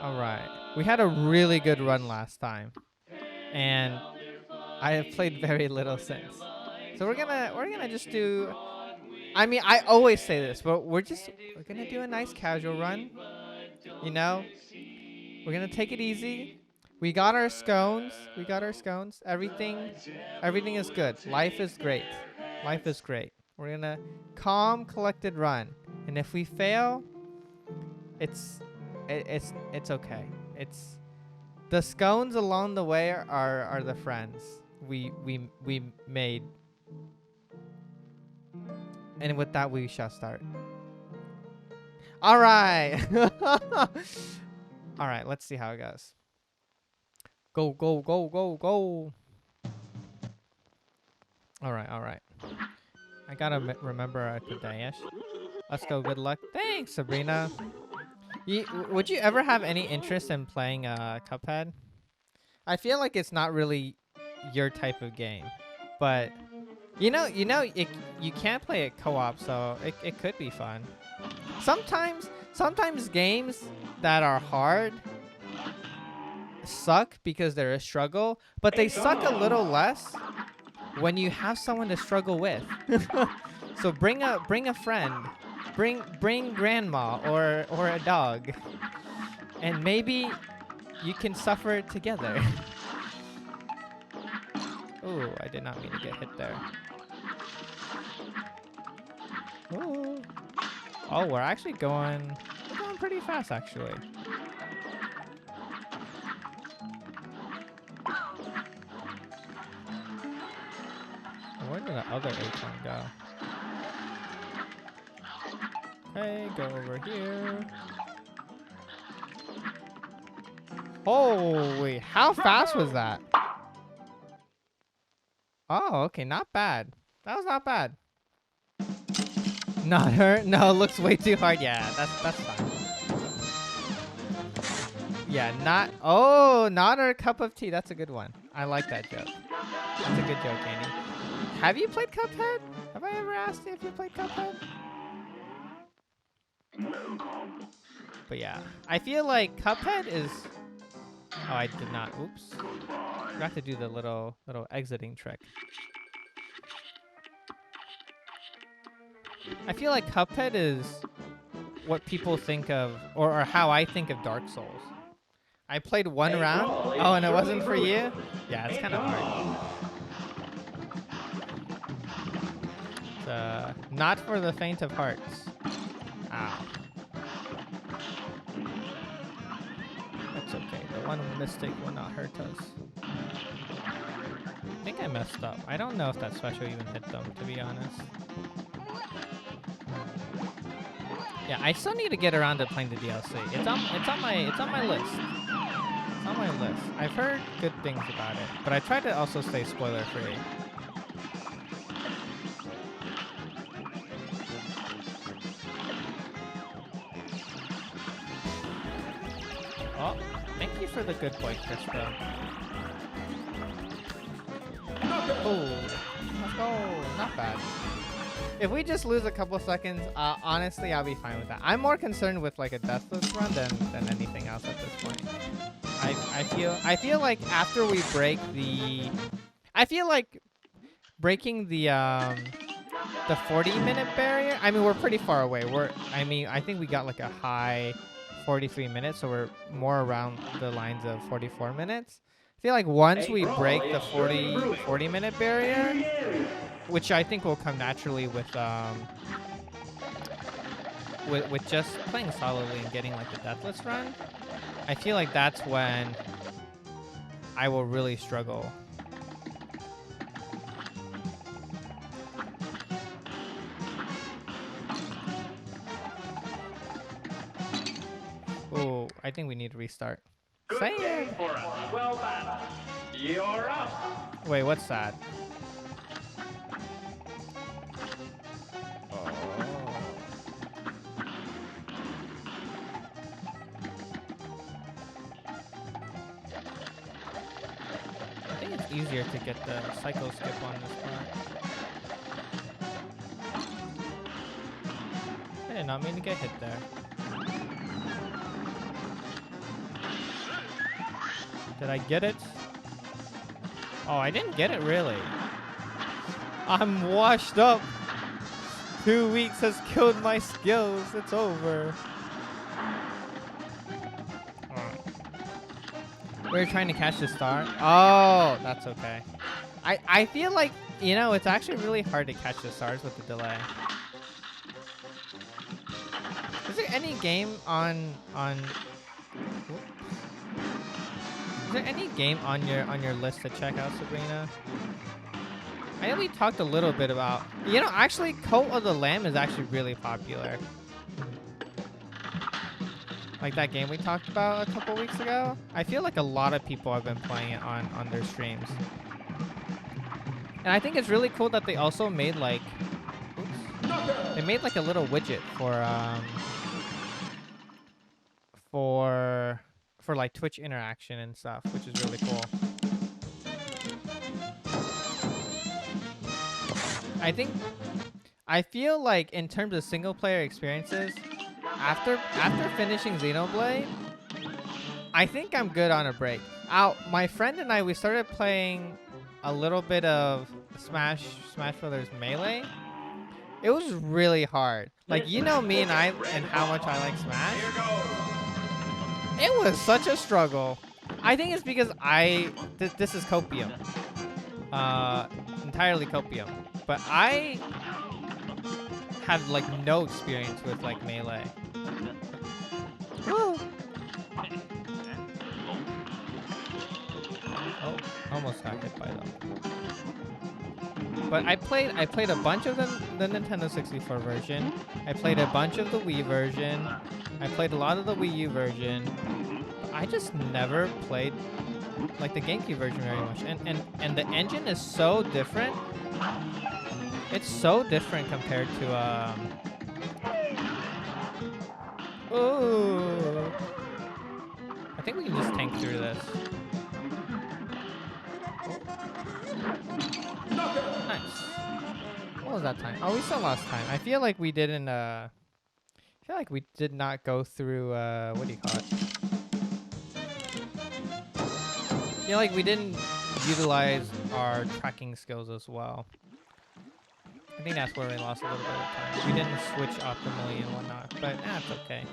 All right. We had a really good run last time, and I have played very little since. So we're gonna just do. I mean, I always say this, but we're gonna do a nice casual run. You know, we're gonna take it easy. We got our scones. We got our scones. Everything is good. Life is great. Life is great. We're gonna calm, collected run. And if we fail, it's okay. It's the scones along the way are the friends we made. And with that, we shall start. All right. All right. Let's see how it goes. Go, go, go, go, go. All right, all right. I gotta remember Kadayesh. Let's go. Good luck. Thanks, Sabrina. Would you ever have any interest in playing Cuphead? I feel like it's not really your type of game, but you can't play it co-op, so it could be fun. Sometimes games that are hard suck because they're a struggle, but they suck a little less when you have someone to struggle with. So bring a friend, bring grandma or a dog, and maybe you can suffer together. Oh, I did not mean to get hit there. Ooh. Oh, we're going pretty fast actually. Where did the other acorn go? Okay, go over here. Holy, how fast was that? Oh, okay, not bad. That was not bad. Not her? No, it looks way too hard. Yeah, that's fine. Yeah, not her cup of tea. That's a good one. I like that joke. That's a good joke, Annie. Have you played Cuphead? Have I ever asked you if you played Cuphead? But yeah, I feel like Cuphead is... Oh, I did not. Oops. Forgot to do the little exiting trick. I feel like Cuphead is what people think of, or how I think of Dark Souls. I played one round. Oh, and it wasn't for you? Yeah, it's kind of hard. It's, not for the faint of hearts. Ow. That's okay. The one mistake will not hurt us. I think I messed up. I don't know if that special even hit them, to be honest. Yeah, I still need to get around to playing the DLC. It's on my list. It's on my list. I've heard good things about it, but I try to also stay spoiler free. Oh, thank you for the good point, Krista. Oh, let's go. Not bad. If we just lose a couple seconds, honestly, I'll be fine with that. I'm more concerned with like a deathless run than anything else at this point. I feel like after we break breaking the 40-minute barrier. I mean, we're pretty far away. I think we got like a high 43 minutes, so we're more around the lines of 44 minutes. I feel like once we break the 40-minute barrier, which I think will come naturally with just playing solidly and getting like the deathless run, I feel like that's when I will really struggle. Oh, I think we need to restart. Good game for us. Well done. You're up. Wait, what's that? I think it's easier to get the cycle skip on this part. I did not mean to get hit there. Did I get it? Oh, I didn't get it really. I'm washed up. 2 weeks has killed my skills. It's over. We're trying to catch the star. Oh, that's okay. I feel like, you know, it's actually really hard to catch the stars with the delay. Is there any game on Is there any game on your list to check out, Sabrina? I know we talked a little bit about, you know, actually Cult of the Lamb is actually really popular. Like that game we talked about a couple weeks ago. I feel like a lot of people have been playing it on their streams. And I think it's really cool that they also made like, they made like a little widget for like Twitch interaction and stuff, which is really cool. I feel like in terms of single player experiences, after finishing Xenoblade, I think I'm good on a break. My friend and I, we started playing a little bit of Smash Brothers Melee. It was really hard. Like, you know me and how much I like Smash. It was such a struggle. I think it's because this is copium. Entirely copium. But I have like no experience with like Melee. Woo. Oh, almost got hit by them. But I played a bunch of the Nintendo 64 version. I played a bunch of the Wii version. I played a lot of the Wii U version. I just never played like the GameCube version very much. And the engine is so different. It's so different compared to ooh. I think we can just tank through this. Nice. What was that time? Oh, we still lost time. I feel like we didn't I feel like we did not go through what do you call it? I feel like we didn't utilize our tracking skills as well. I think that's where we lost a little bit of time. We didn't switch optimally and whatnot, but that's okay.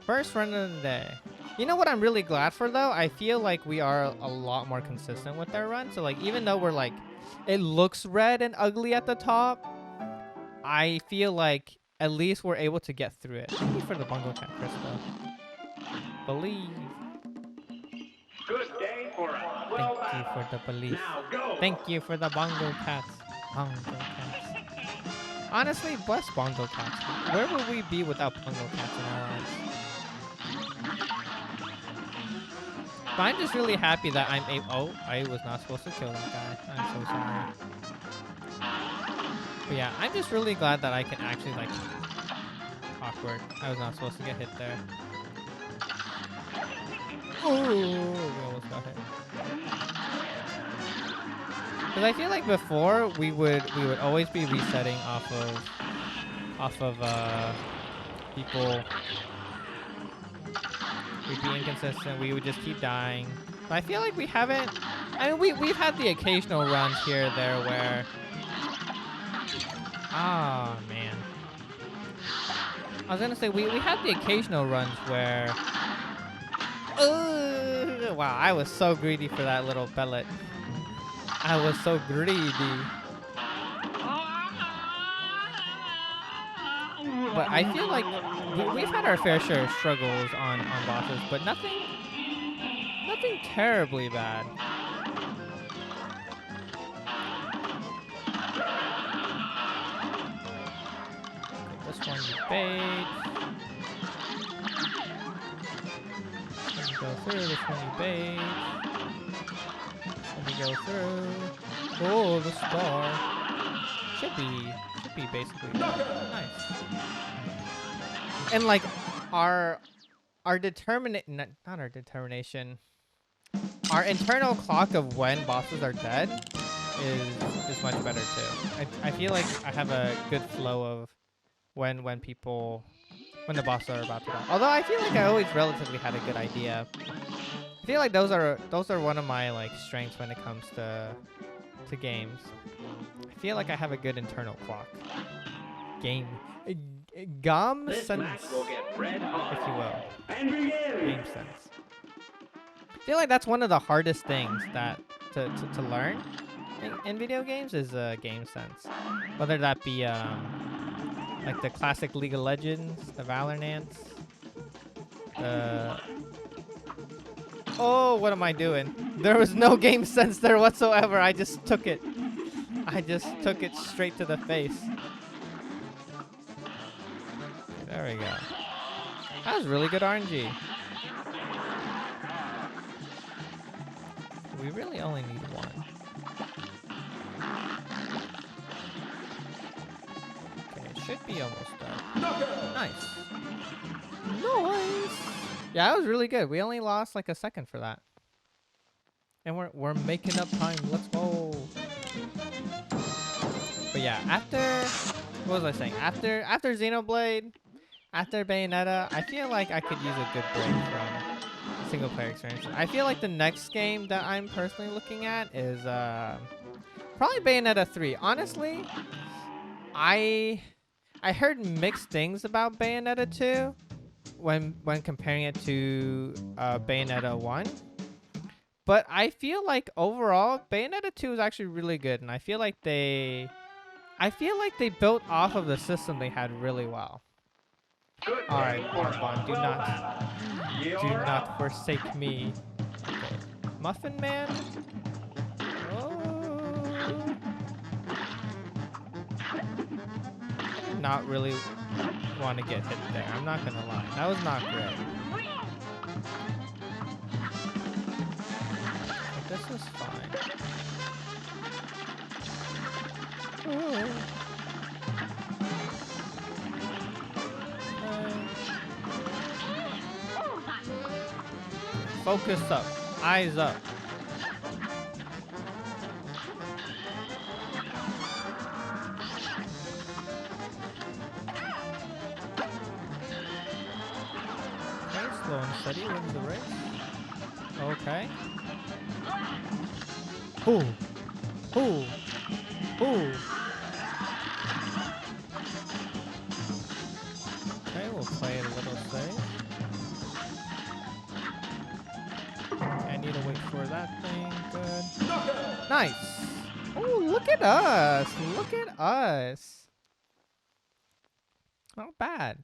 First run of the day. You know what I'm really glad for though? I feel like we are a lot more consistent with our run. So like, even though we're like, it looks red and ugly at the top, I feel like at least we're able to get through it. Thank you for the Bungo Cat, Krista. Believe. Good day for us. Well Thank you for the belief. Now go. Thank you for the Bongo Cats. Bongo Cats. Honestly, bless Bongo Cats. Where would we be without Bongo Cats in our lives? But I'm just really happy that I'm able. Oh, I was not supposed to kill that guy. I'm so sorry. But yeah, I'm just really glad that I can actually like. Awkward. I was not supposed to get hit there. Oh, we almost got hit. Because I feel like before we would always be resetting off of people. We'd be inconsistent. We would just keep dying. But I feel like we haven't. I mean, we've had the occasional runs here or there where. Ah, man. I was gonna say we had the occasional runs where. Wow, I was so greedy for that little pellet. I was so greedy. But I feel like we've had our fair share of struggles on bosses, but nothing terribly bad. This one you bait. Let me go through. This one you bait. Let me go through. Oh, the star. Should be basically nice. And like our determination, not our determination, our internal clock of when bosses are dead is much better too. I feel like I have a good flow of when the bosses are about to die. Although I feel like I always relatively had a good idea I feel like those are one of my like strengths when it comes to games. I feel like I have a good internal clock. Gom This sense, match will get red hot. if you will. And begin. Game sense. I feel like that's one of the hardest things that to learn in video games is game sense. Whether that be like the classic League of Legends, the Valorants. Oh, what am I doing? There was no game sense there whatsoever. I just took it. I just took it straight to the face. There we go. That was really good RNG. We really only need one. Okay, it should be almost done. Nice. Nice. Yeah, that was really good. We only lost like a second for that. And we're making up time. Let's go. But yeah, after what was I saying? After Xenoblade, after Bayonetta, I feel like I could use a good break from single player experience. I feel like the next game that I'm personally looking at is probably Bayonetta 3. Honestly, I heard mixed things about Bayonetta 2 when comparing it to Bayonetta 1. But I feel like overall Bayonetta 2 is actually really good, and I feel like they built off of the system they had really well. All right, Bonbon, do not forsake me. Okay. Muffin Man. Oh. I did not really want to get hit there. I'm not gonna lie. That was not great. But this was fine. Oh. Focus up. Eyes up. Okay, slow and steady wins the race. Okay. Ooh. Ooh. Ooh. Okay, we'll play it a little safe. I need to wait for that thing. Good. Nice. Oh, look at us. Look at us. Not bad.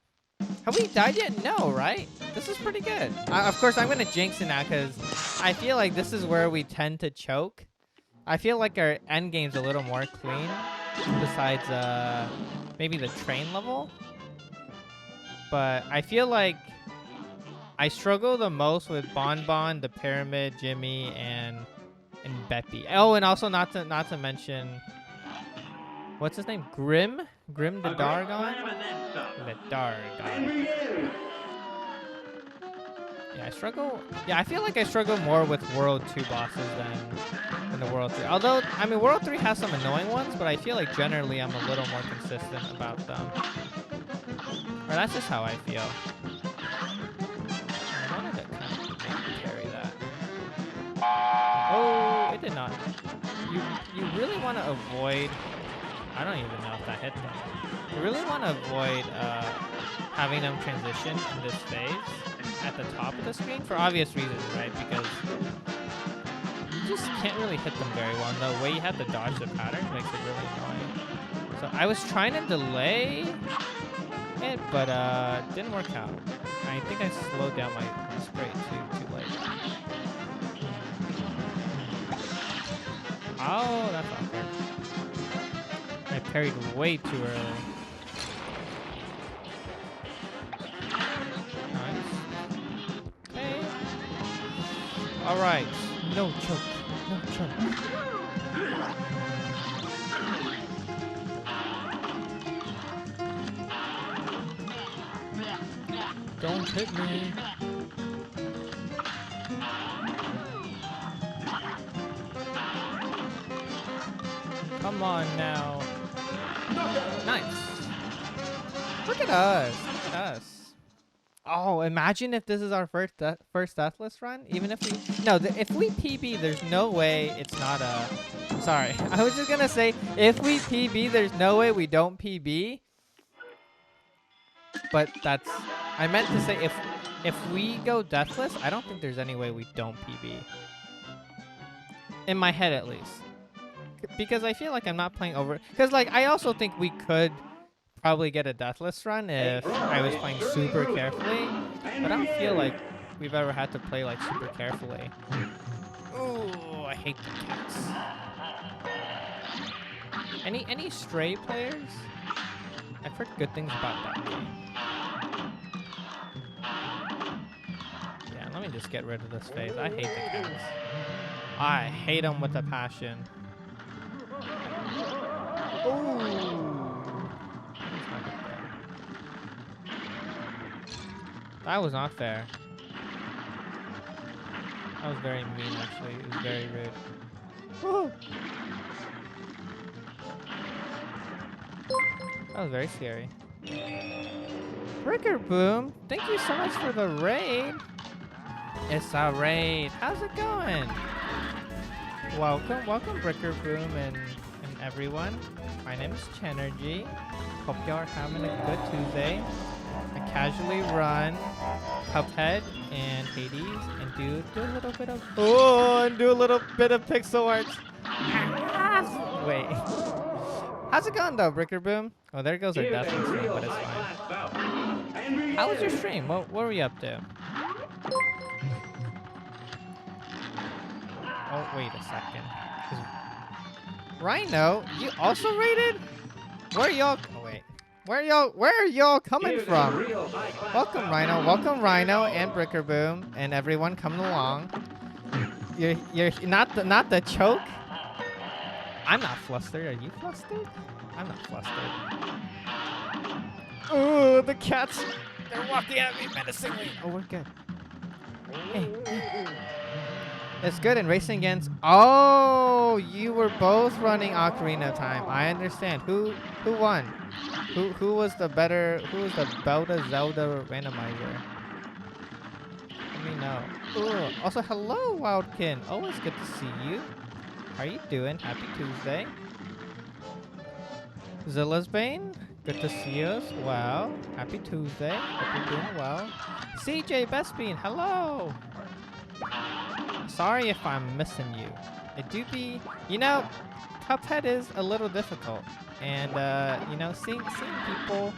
Have we died yet? No, right? This is pretty good. Of course, I'm going to jinx it now because I feel like this is where we tend to choke. I feel like our end game's a little more clean besides maybe the train level. But I feel like I struggle the most with Bonbon, the Pyramid, Jimmy, and Beppy. Oh, and also not to mention, what's his name? Grim the Dargon. The Dargon. Yeah, I struggle. Yeah, I feel like I struggle more with World 2 bosses than the World 3. Although, I mean, World 3 has some annoying ones, but I feel like generally I'm a little more consistent about them. Or that's just how I feel. I wanted to kind of maybe carry that. Oh, it did not. You really want to avoid. I don't even know if that hit them. You really want to avoid having them transition in this phase at the top of the screen for obvious reasons, right? Because you just can't really hit them very well. And the way you have to dodge the pattern makes it really annoying. So I was trying to delay it, but it didn't work out. I think I slowed down my spray too late. Oh, that's awkward. I parried way too early. Nice. Okay. Alright. No choke. No choke. Don't hit me. Come on now. Nice. Look at us. Look at us. Oh, imagine if this is our first deathless run. Even if we if we PB, there's no way it's not a. Sorry, I was just gonna say if we PB, there's no way we don't PB. But that's I meant to say if we go deathless, I don't think there's any way we don't PB. In my head, at least, because I feel like I'm not playing over. Because like I also think we could probably get a deathless run if I was playing super carefully, but I don't feel like we've ever had to play like super carefully. Ooh, I hate the cats. Any Stray players? I've heard good things about that game. Yeah, let me just get rid of this phase. I hate the cats. I hate them with a passion. Ooh. That was not fair. That was very mean, actually. It was very rude. Woo. That was very scary. Bricker Boom, thank you so much for the raid. It's a raid. How's it going? Welcome, Bricker Boom and everyone. My name is Chenergy. Hope y'all are having a good Tuesday. I casually run Cuphead and Hades and do a little bit of pixel art. Wait. How's it going though, Bricker Boom? Oh, there goes our deathly stream, but it's fine. How was your stream? What were you up to? Oh, wait a second. Rhino, you also raided? Where y'all? Oh wait. Where are y'all coming from? Welcome Rhino and Bricker Boom and everyone coming along. You're not the choke. I'm not flustered. Are you flustered? I'm not flustered. Ooh, the cats. They're walking at me menacingly. Oh, we're good. Hey. It's good in racing against. Oh, you were both running Ocarina of Time. I understand. Who won? Who was the better? Who was the Zelda randomizer? Let me know. Ooh. Also, hello, Wildkin. Always good to see you. How are you doing? Happy Tuesday. Zilla's Bane, good to see you as well. Happy Tuesday. Hope you're doing well. CJ Bestbean, hello. Sorry if I'm missing you. It do be, Cuphead is a little difficult, and seeing people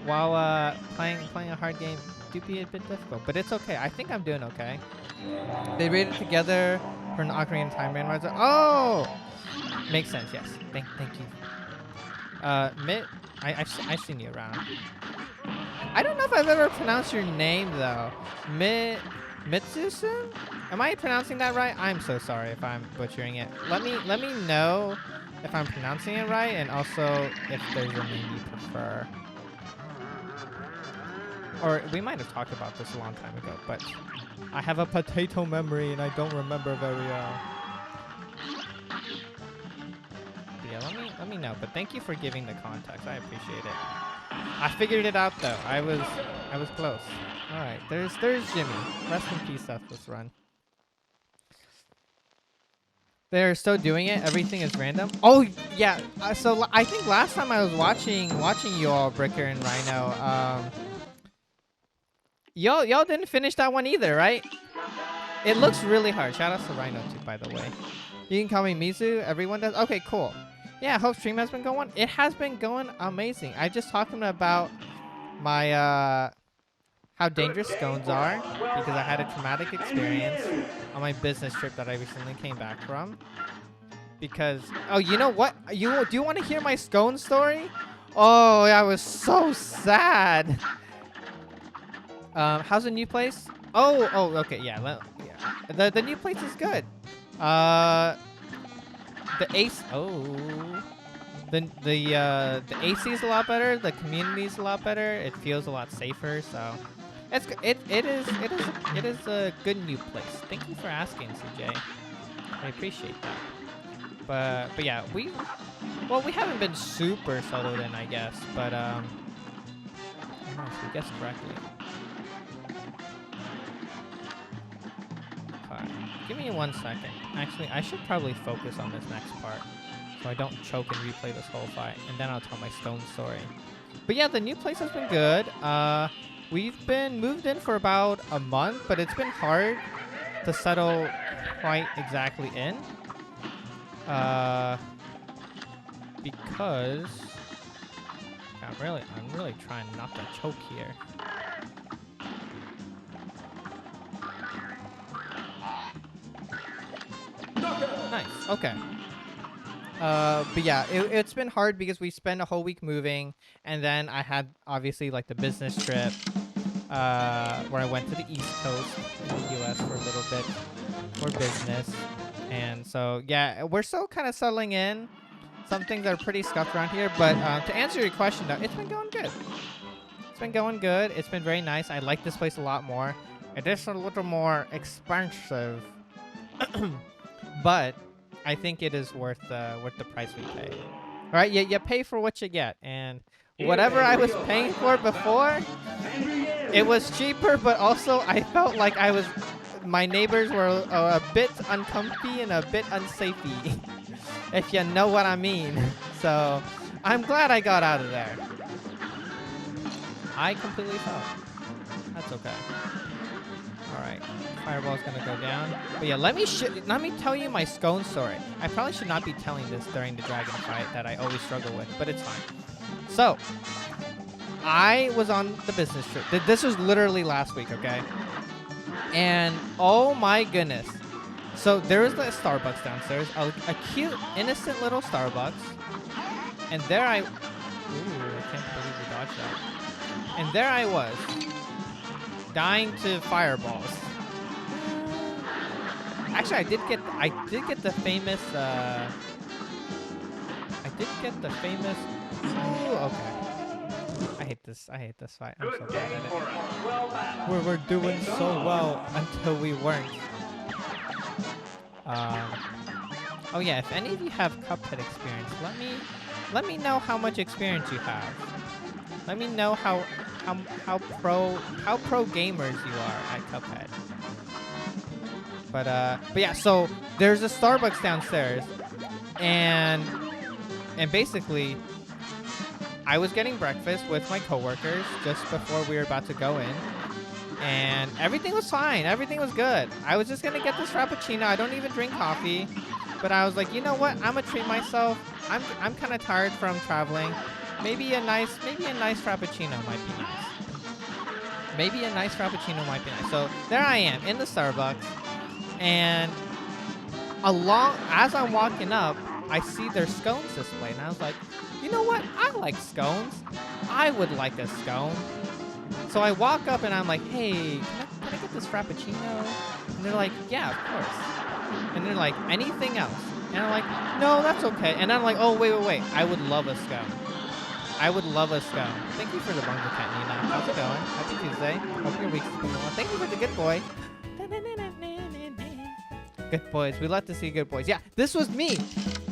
while playing a hard game do be a bit difficult. But it's okay. I think I'm doing okay. They raided together for an Ocarina of Time randomizer. Oh, makes sense. Yes. Thank you. Mitt, I've seen you around. I don't know if I've ever pronounced your name though. Mitsusun? Am I pronouncing that right? I'm so sorry if I'm butchering it. Let me know if I'm pronouncing it right, and also if there's a name you prefer. Or we might have talked about this a long time ago, but I have a potato memory and I don't remember very well. But yeah, let me know. But thank you for giving the context. I appreciate it. I figured it out though. I was close. All right, there's Jimmy. Rest in peace, Deathless Run. They're still doing it. Everything is random. Oh yeah. So I think last time I was watching you all, Bricker and Rhino. Y'all didn't finish that one either, right? It looks really hard. Shout out to Rhino too, by the way. You can call me Mizu. Everyone does. Okay, cool. Yeah, hope stream has been going. It has been going amazing. I just talking about my how dangerous scones are because I had a traumatic experience on my business trip that I recently came back from. Because you know what? Do you want to hear my scone story? Oh, I was so sad. How's the new place? Oh, okay, yeah. The new place is good. The AC. The AC is a lot better. The community is a lot better. It feels a lot safer. So, it is a good new place. Thank you for asking, CJ. I appreciate that. But yeah, we haven't been super settled in, I guess. But if we guessed correctly. Give me 1 second. Actually, I should probably focus on this next part so I don't choke and replay this whole fight, and then I'll tell my stone story. But yeah, the new place has been good. We've been moved in for about a month, but it's been hard to settle quite exactly in. Because I'm really trying not to choke here. Nice. Okay. But yeah, it's been hard because we spent a whole week moving, and then I had obviously like the business trip, where I went to the East Coast in the U.S. for a little bit for business, and so yeah, we're still kind of settling in. Some things are pretty scuffed around here, but to answer your question though, it's been going good. It's been going good. It's been very nice. I like this place a lot more. It is a little more expensive, but I think it is worth the price we pay. All right, you pay for what you get, and whatever I was paying for before, it was cheaper, but also I felt like my neighbors were a bit uncomfy and a bit unsafey, if you know what I mean. So I'm glad I got out of there. I completely fell. That's okay. All right, fireball's gonna go down. But yeah, let me tell you my scone story. I probably should not be telling this during the dragon fight that I always struggle with, but it's fine. So I was on the business trip. This was literally last week, okay? And oh my goodness. So there was the Starbucks downstairs, a cute, innocent little Starbucks. And there I can't believe we dodged that. And there I was, dying to fireballs. Actually, I did get the famous. Ooh, okay. I hate this fight. I'm so bad at it. We're doing so well until we weren't. Oh yeah, if any of you have Cuphead experience, let me know how much experience you have. Let me know how pro gamers you are at Cuphead. But yeah, so there's a Starbucks downstairs, and basically I was getting breakfast with my coworkers just before we were about to go in, and everything was fine. Everything was good. I was just gonna get this Frappuccino. I don't even drink coffee, but I was like, you know what? I'm gonna treat myself. I'm kind of tired from traveling. Maybe a nice Frappuccino might be nice. Maybe a nice Frappuccino might be nice. So there I am in the Starbucks, and as I'm walking up, I see their scones displayed, and I was like, you know what? I like scones. I would like a scone. So I walk up and I'm like, hey, can I get this Frappuccino? And they're like, yeah, of course. And they're like, anything else? And I'm like, no, that's okay. And I'm like, oh, wait. I would love a scone. I would love a scone. Thank you for the bongo cat, Nina. How's it going? Happy Tuesday. Hope your week's going well. Thank you for the good boy. Good boys. We love to see good boys. Yeah, this was me.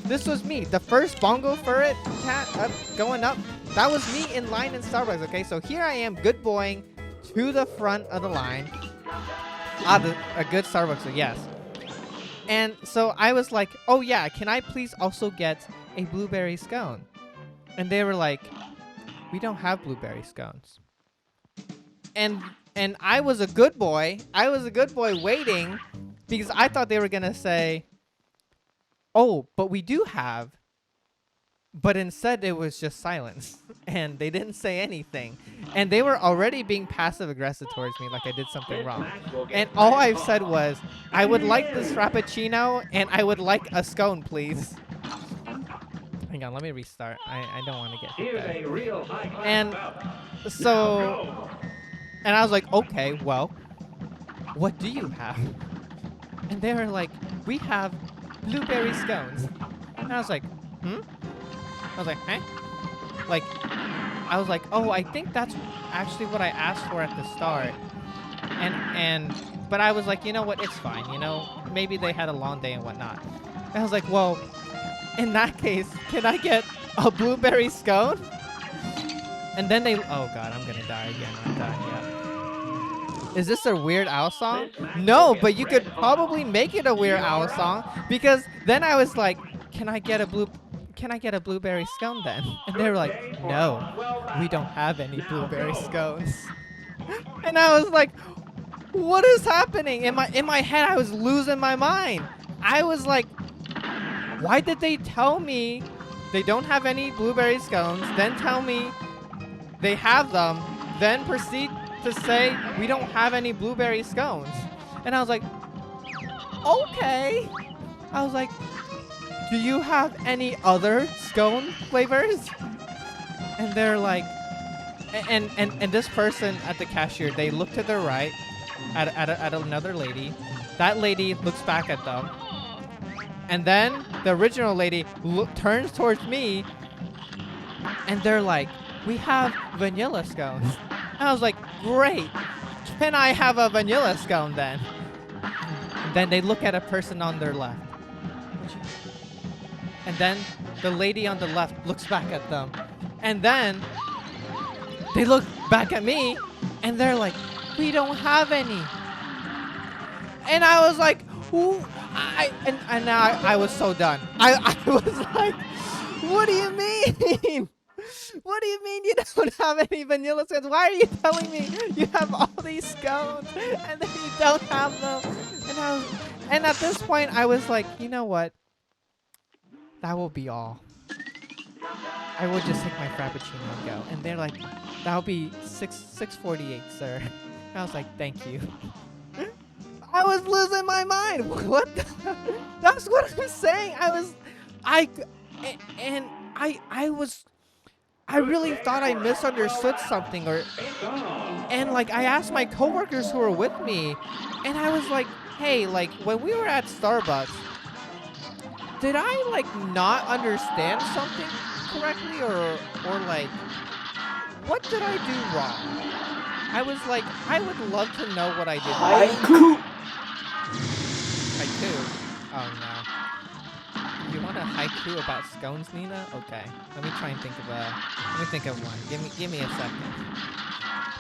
The first bongo furret cat going up. That was me in line in Starbucks, okay? So here I am, good boying to the front of the line. A good Starbucks, so yes. And so I was like, oh yeah, can I please also get a blueberry scone? And they were like, we don't have blueberry scones. And I was a good boy. Waiting because I thought they were going to say, oh, but we do have. But instead it was just silence. And they didn't say anything. And they were already being passive aggressive towards me like I did something wrong. And all I've said was, I would like this Frappuccino and I would like a scone, please. Hang on, let me restart. I don't want to get hit there. And so, and I was like, okay, well, what do you have? And they were like, we have blueberry scones. And I was like, I was like, huh? Like, I was like, oh, I think that's actually what I asked for at the start. But I was like, you know what? It's fine. You know, maybe they had a long day and whatnot. And I was like, well, in that case, can I get a blueberry scone? And then oh god, I'm gonna die again. I'm dying, yeah. is this a Weird Al song? This match No, will get but you could red probably hot. make it a Weird Al You're song up. because then I was like, can I get a blueberry scone then? And they were Good like, game for no, us. Well we done. don't have any Now blueberry go. scones. And I was like, what is happening? In my head, I was losing my mind. I was like, why did they tell me they don't have any blueberry scones, then tell me they have them, then proceed to say we don't have any blueberry scones? And I was like, okay. I was like, do you have any other scone flavors? And they're like, and this person at the cashier, they look to their right at another lady. That lady looks back at them. And then the original lady turns towards me, and they're like, we have vanilla scones. And I was like, great. Can I have a vanilla scone then? And then they look at a person on their left. And then the lady on the left looks back at them. And then they look back at me, and they're like, we don't have any. And I was like, ooh, and now I was so done. I was like, what do you mean? What do you mean you don't have any vanilla scones? Why are you telling me you have all these scones and then you don't have them? And at this point, I was like, you know what? That will be all. I will just take my frappuccino and go. And they're like, that'll be 6.48, sir. And I was like, thank you. I was losing my mind. What? That's what I'm saying. I really thought I misunderstood something, and like I asked my coworkers who were with me, and I was like, hey, like when we were at Starbucks, did I like not understand something correctly, or like what did I do wrong? I was like, I would love to know what I did wrong. Haiku? Oh no. You want a haiku about scones, Nina? Okay. Let me try and think of one. Give me a second.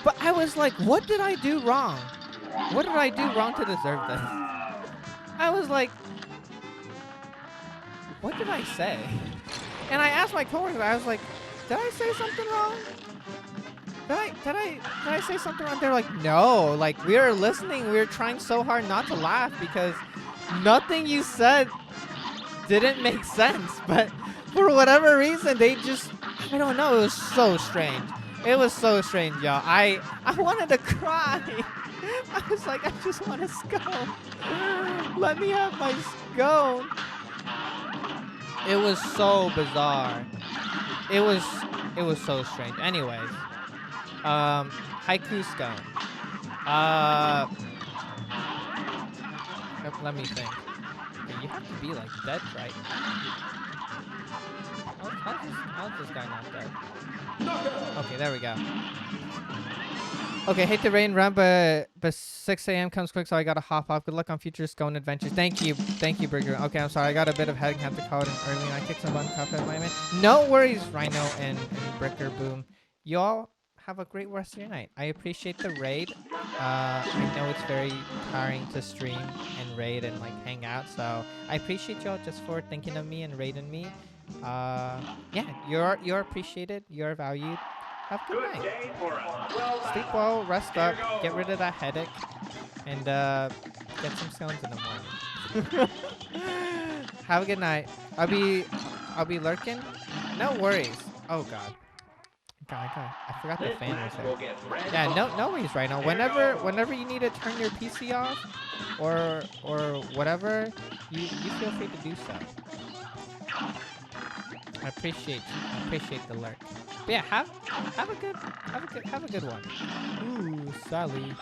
But I was like, what did I do wrong? What did I do wrong to deserve this? I was like, what did I say? And I asked my coworkers, I was like, did I say something wrong? Did I say something wrong? They're like, no, like we were listening. We were trying so hard not to laugh because nothing you said didn't make sense. But for whatever reason, they just, I don't know. It was so strange. It was so strange, y'all. I wanted to cry. I was like, I just want a scone. Let me have my scone. It was so bizarre. It was so strange. Anyways. Haiku scone. Let me think. You have to be like dead, right? How's this guy not dead? Okay, there we go. Okay, hate the rain run, but 6 a.m. comes quick, so I gotta hop off. Good luck on future scone adventures. Thank you, Burger. Okay, I'm sorry, I got a bit of headache. Have to call it early, and I kicked some button Cuphead, my man. No worries, Rhino and Bricker Boom. Y'all have a great rest of your night. I appreciate the raid. I know it's very tiring to stream and raid and like hang out, so I appreciate y'all just for thinking of me and raiding me. Yeah, you're appreciated. You're valued. Have a good night. Game for us. Well done. Sleep well, rest up, get rid of that headache, and get some scones in the morning. Have a good night. I'll be lurking. No worries. Oh God. I forgot the fan was there. Yeah, no worries right now. Whenever you need to turn your PC off or whatever, you feel free to do so. I appreciate the lurk. But yeah, have a good one. Ooh, Sally,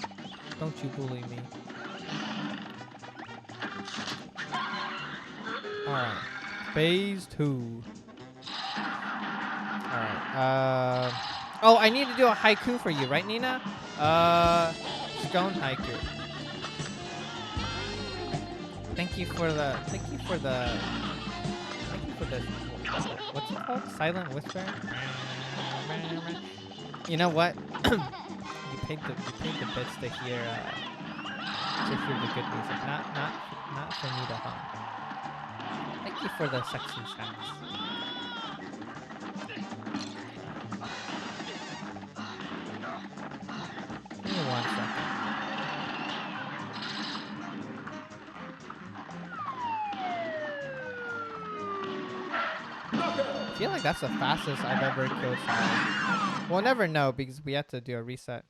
don't you bully me. All right, phase 2. Alright, oh, I need to do a haiku for you, right, Nina? Scone haiku. Thank you for the, what's it called? Silent whisper? You know what? You paid the bits to hear the good music, not for me to hum. Thank you for the sexy sounds. Give me 1 second. I feel like that's the fastest I've ever killed someone. We'll never know because we have to do a reset.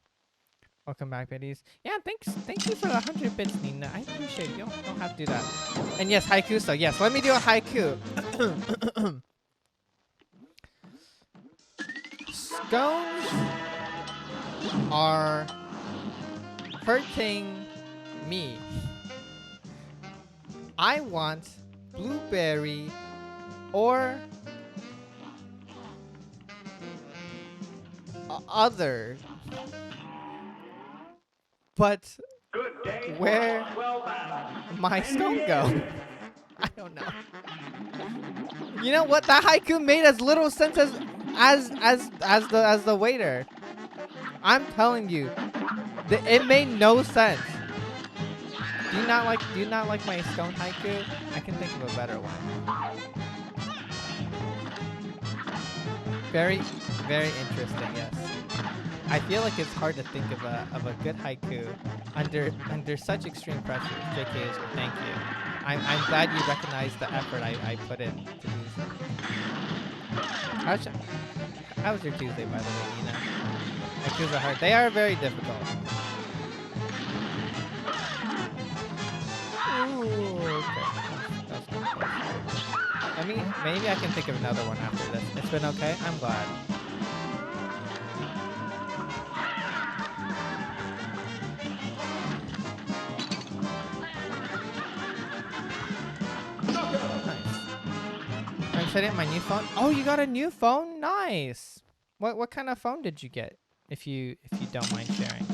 Welcome back, biddies. Yeah, thank you for the 100 bits, Nina. I appreciate it. You don't have to do that. And yes, haiku. So yes, let me do a haiku. Scones are hurting me. I want blueberry or other. But where my scone go? I don't know. You know what? That haiku made as little sense as the waiter. I'm telling you, it made no sense. Do you not like my scone haiku? I can think of a better one. Very, very interesting. Yes. I feel like it's hard to think of a good haiku under such extreme pressure. JK is thank you. I'm glad you recognize the effort I put in to these. How was your Tuesday, by the way, Nina? Haikus are hard. They are very difficult. Ooh, okay. That's not close. Maybe I can think of another one after this. It's been okay. I'm glad. Setting up my new phone. Oh, you got a new phone? Nice. What kind of phone did you get? If you don't mind sharing.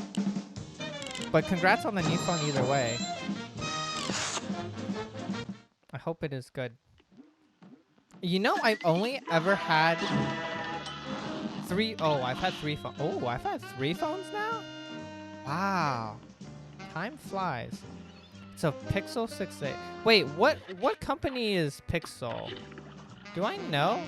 But congrats on the new phone either way. I hope it is good. You know, I've only ever had I've had 3 phones. Oh, I've had 3 phones now? Wow. Time flies. It's a Pixel 6a. Wait, what company is Pixel? Do I know?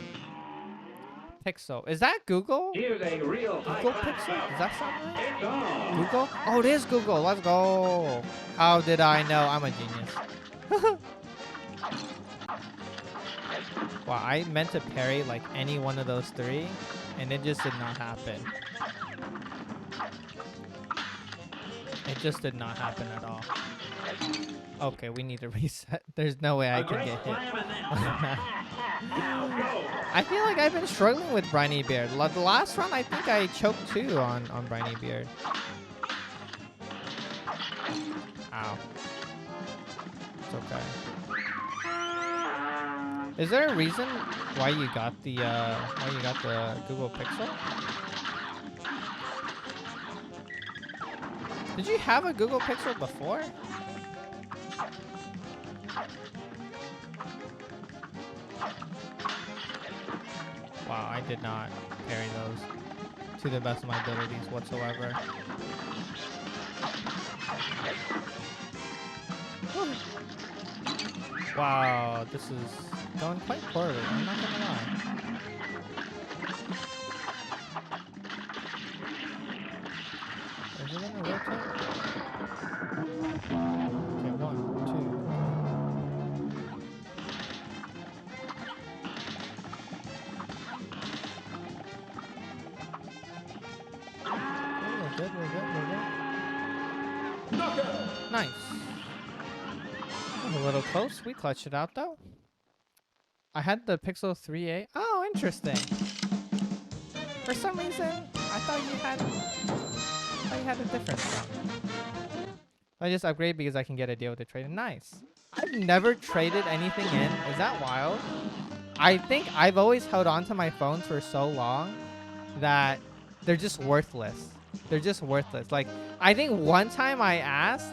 Pixel. Is that Google? Here's a real Google Pixel? Does that sound right? Google? Oh, it is Google. Let's go. How did I know? I'm a genius. Wow, I meant to parry like any one of those 3, and it just did not happen. It just did not happen at all. Okay, we need to reset. There's no way I can get hit. I feel like I've been struggling with Briny Beard. The last run, I think I choked too on Briny Beard. Ow. It's okay. Is there a reason why you got the Google Pixel? Did you have a Google Pixel before? Wow, I did not parry those to the best of my abilities whatsoever. Wow, this is going quite poorly, I'm not gonna lie. Is it gonna rotate? Okay, 1, 2. We're good. Nice. A little close. We clutched it out though. I had the Pixel 3a. Oh, interesting. For some reason, I thought you had a different one. I just upgrade because I can get a deal with the trade. Nice. I've never traded anything in. Is that wild? I think I've always held on to my phones for so long that they're just worthless. They're just worthless. Like, I think one time I asked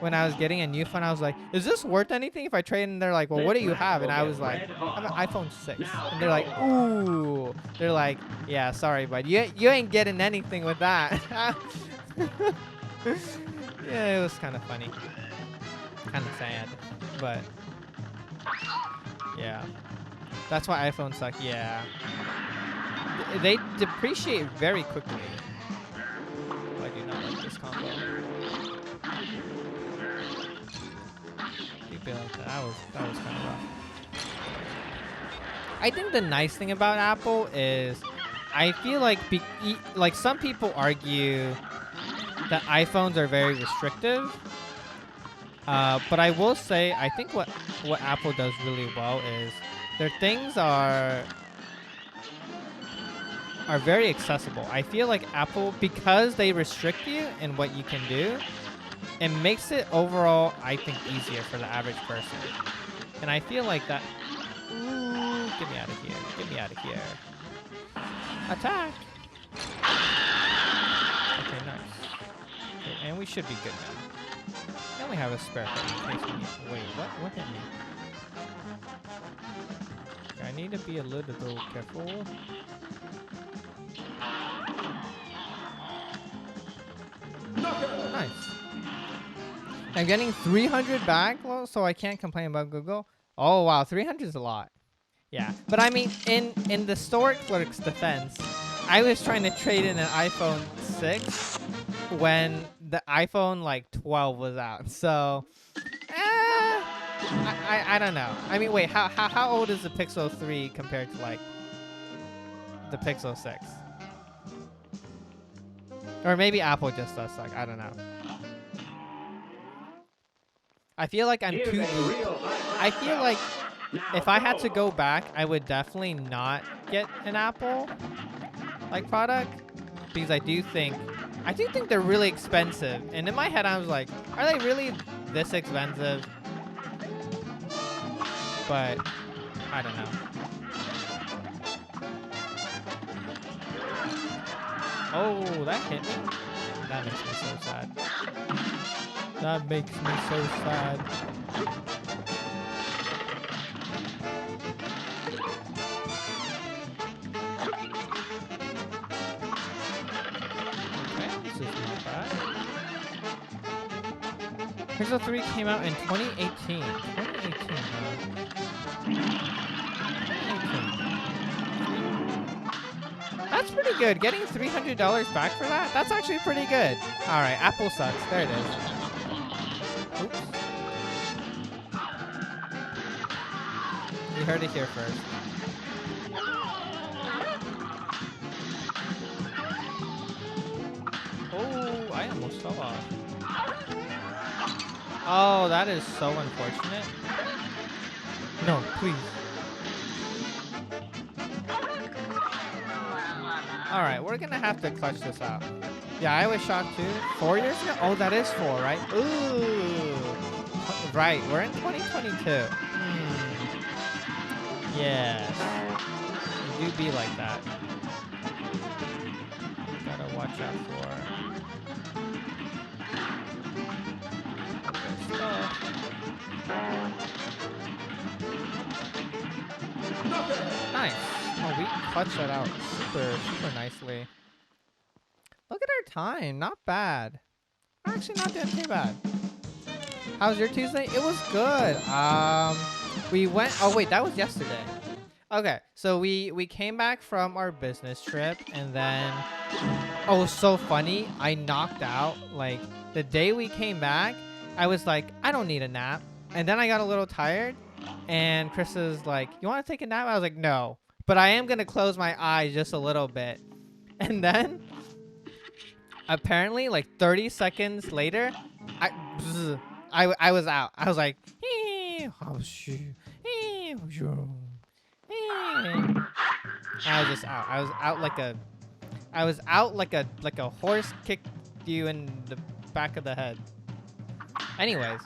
when I was getting a new phone, I was like, is this worth anything if I trade? And they're like, well, what do you have? And I was like, I have an iPhone 6. And they're like, ooh. They're like, yeah, sorry, but you ain't getting anything with that. Yeah, it was kind of funny. Kind of sad. But, yeah. That's why iPhones suck, yeah. They depreciate very quickly. I do not like this combo. Keep it like that. That was kind of rough. I think the nice thing about Apple is I feel like like some people argue that iPhones are very restrictive. But I will say I think what Apple does really well is their things are very accessible. I feel like Apple, because they restrict you in what you can do, it makes it overall, I think, easier for the average person. And I feel like that. Ooh, get me out of here. Get me out of here. Attack. Okay, nice. Okay, and we should be good now. I only have a spare head in case we need. Wait, what? What hit me? I need to be a little careful. Nice. I'm getting 300 back, so I can't complain about Google. Oh wow, 300 is a lot. Yeah, but I mean, in the store clerk's defense, I was trying to trade in an iPhone 6 when the iPhone like 12 was out. So, I don't know. I mean, wait, how old is the Pixel 3 compared to like the Pixel 6? Or maybe Apple just does suck. I don't know. I feel like I'm too deep. I feel like if I had to go back, I would definitely not get an Apple like product because I do think they're really expensive. And in my head, I was like, are they really this expensive? But I don't know. Oh, that hit me. That makes me so sad. That makes me so sad. Okay, this is not bad. Pixel 3 came out in 2018. 2018, huh? 2018. That's pretty good. Getting $300 back for that? That's actually pretty good. All right, Apple sucks. There it is. Oops. You heard it here first. Oh, I almost fell off. Oh, that is so unfortunate. No, please. All right, we're gonna have to clutch this out. Yeah, I was shocked too. 4 years ago? Oh, that is 4, right? Ooh. Right, we're in 2022. Yes. It do be like that. Gotta watch out for stuff. Nice. Oh, we clutched that out super nicely. Look at our time. Not bad. We're actually not doing too bad. How was your Tuesday? It was good. We went. Oh wait, that was yesterday. Okay, so we came back from our business trip, and then oh, so funny. I knocked out like the day we came back. I was like, I don't need a nap, and then I got a little tired, and Chris is like, you want to take a nap? I was like, no, but I am gonna close my eyes just a little bit, and then apparently like 30 seconds later, I was out. I was like, I was just out. I was out like a horse kicked you in the back of the head. Anyways,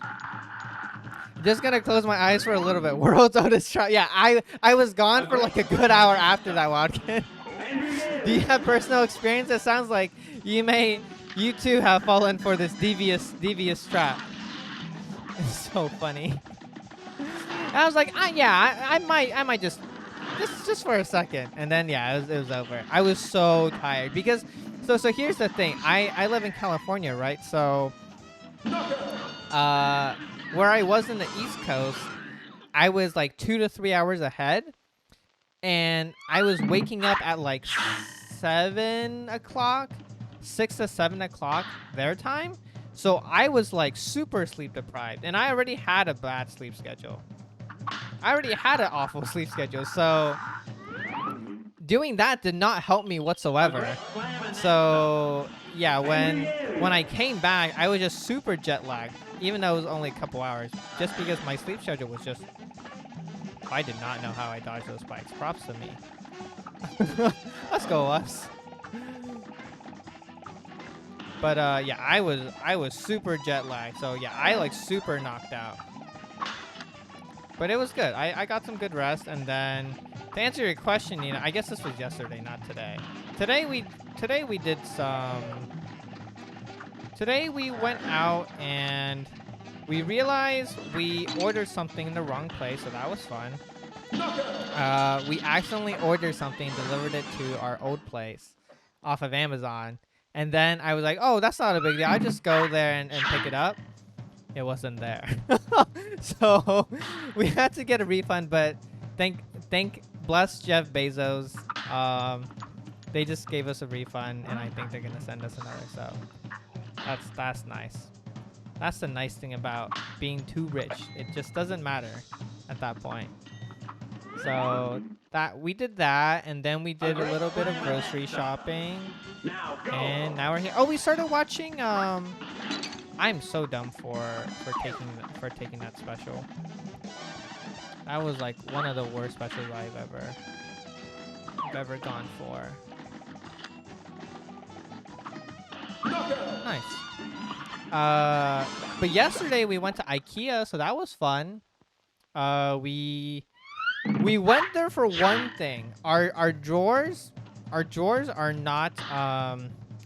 just gonna close my eyes for a little bit. World's Oldest Child. Yeah, I was gone for like a good hour after that, Wadkin. Do you have personal experience? It sounds like you too have fallen for this devious trap. It's so funny. And I was like, yeah, I might just for a second, and then yeah, it was over. I was so tired because So here's the thing. I live in California, right? So where I was in the East Coast, I was like 2 to 3 hours ahead, and I was waking up at like 7 o'clock, 6 to 7 o'clock their time. So I was like super sleep deprived, and I already had a bad sleep schedule. I already had an awful sleep schedule, so doing that did not help me whatsoever. So yeah, when I came back, I was just super jet lagged, even though it was only a couple hours, just because my sleep schedule was just. I did not know how I dodged those spikes. Props to me. Let's go, us. But yeah, I was super jet lagged, so yeah, I like super knocked out. But it was good. I got some good rest, and then to answer your question, you know, I guess this was yesterday, not today. Today we did some. Today we went out and we realized we ordered something in the wrong place, so that was fun. We accidentally ordered something, delivered it to our old place off of Amazon, and then I was like, "Oh, that's not a big deal. I just go there and pick it up." It wasn't there, so we had to get a refund. But bless Jeff Bezos. They just gave us a refund, and I think they're gonna send us another. So that's nice. That's the nice thing about being too rich. It just doesn't matter at that point. So that we did that, and then we did a little bit of grocery shopping, and now we're here. Oh, we started watching. I'm so dumb for taking that special. That was like one of the worst specials I've ever gone for. Nice. But yesterday we went to IKEA, so that was fun. We went there for one thing. Our drawers are not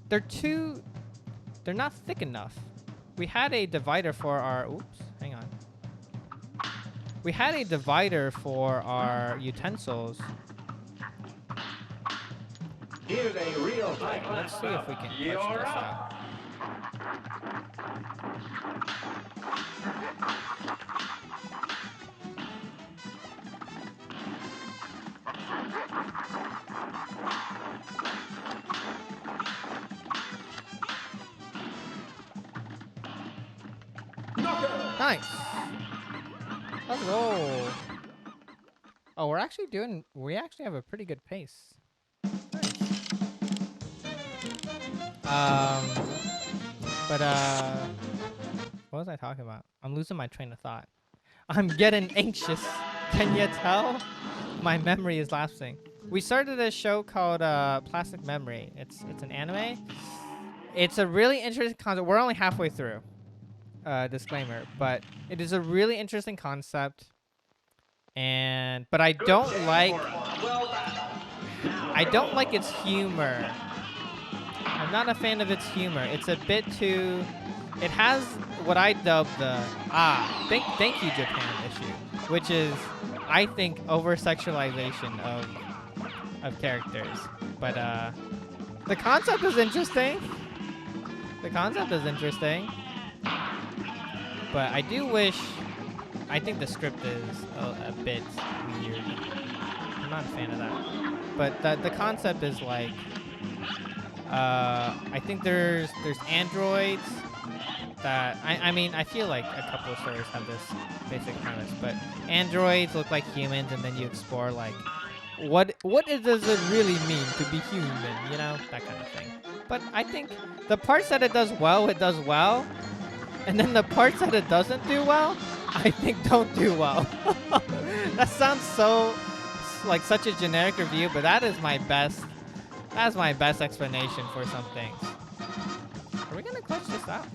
they're not thick enough. We had a divider for our hang on. We had a divider for our utensils. Here's a real Let's see if we can touch this out. Nice. Let's go. Oh, we actually have a pretty good pace. Nice. But what was I talking about? I'm losing my train of thought. I'm getting anxious. Can you tell? My memory is lapsing. We started a show called Plastic Memory. It's an anime. It's a really interesting concept. We're only halfway through. Disclaimer, but it is a really interesting concept, but I don't like its humor. I'm not a fan of its humor. It's a bit too. It has what I dub the thank you Japan issue, which is I think over sexualization of characters. But the concept is interesting. But I do wish. I think the script is a bit weird. I'm not a fan of that. But the concept is like. I think there's androids that I mean I feel like a couple of stories have this basic premise, but androids look like humans, and then you explore like what does it really mean to be human, you know, that kind of thing. But I think the parts that it does well, and then the parts that it doesn't do well, I think don't do well. That sounds so like such a generic review, but that is my best. That's my best explanation for some things. Are we gonna clutch this out?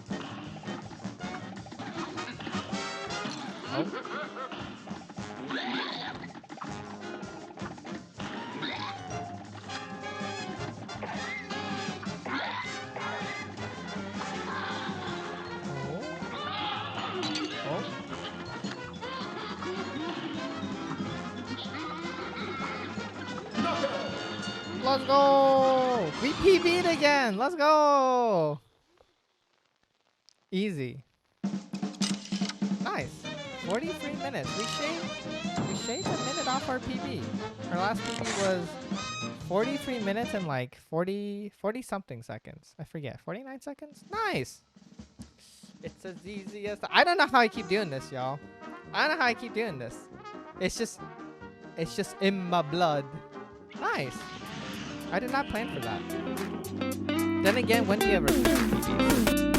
Oh. Let's go! go. We PB'd again. Let's go. Easy. Nice. 43 minutes. We shaved a minute off our PB. Our last PB was 43 minutes and like 40 something seconds. I forget. 49 seconds? Nice. It's as easy as I don't know how I keep doing this, y'all. I don't know how I keep doing this. It's just in my blood. Nice. I did not plan for that. Then again, when do you ever PBs?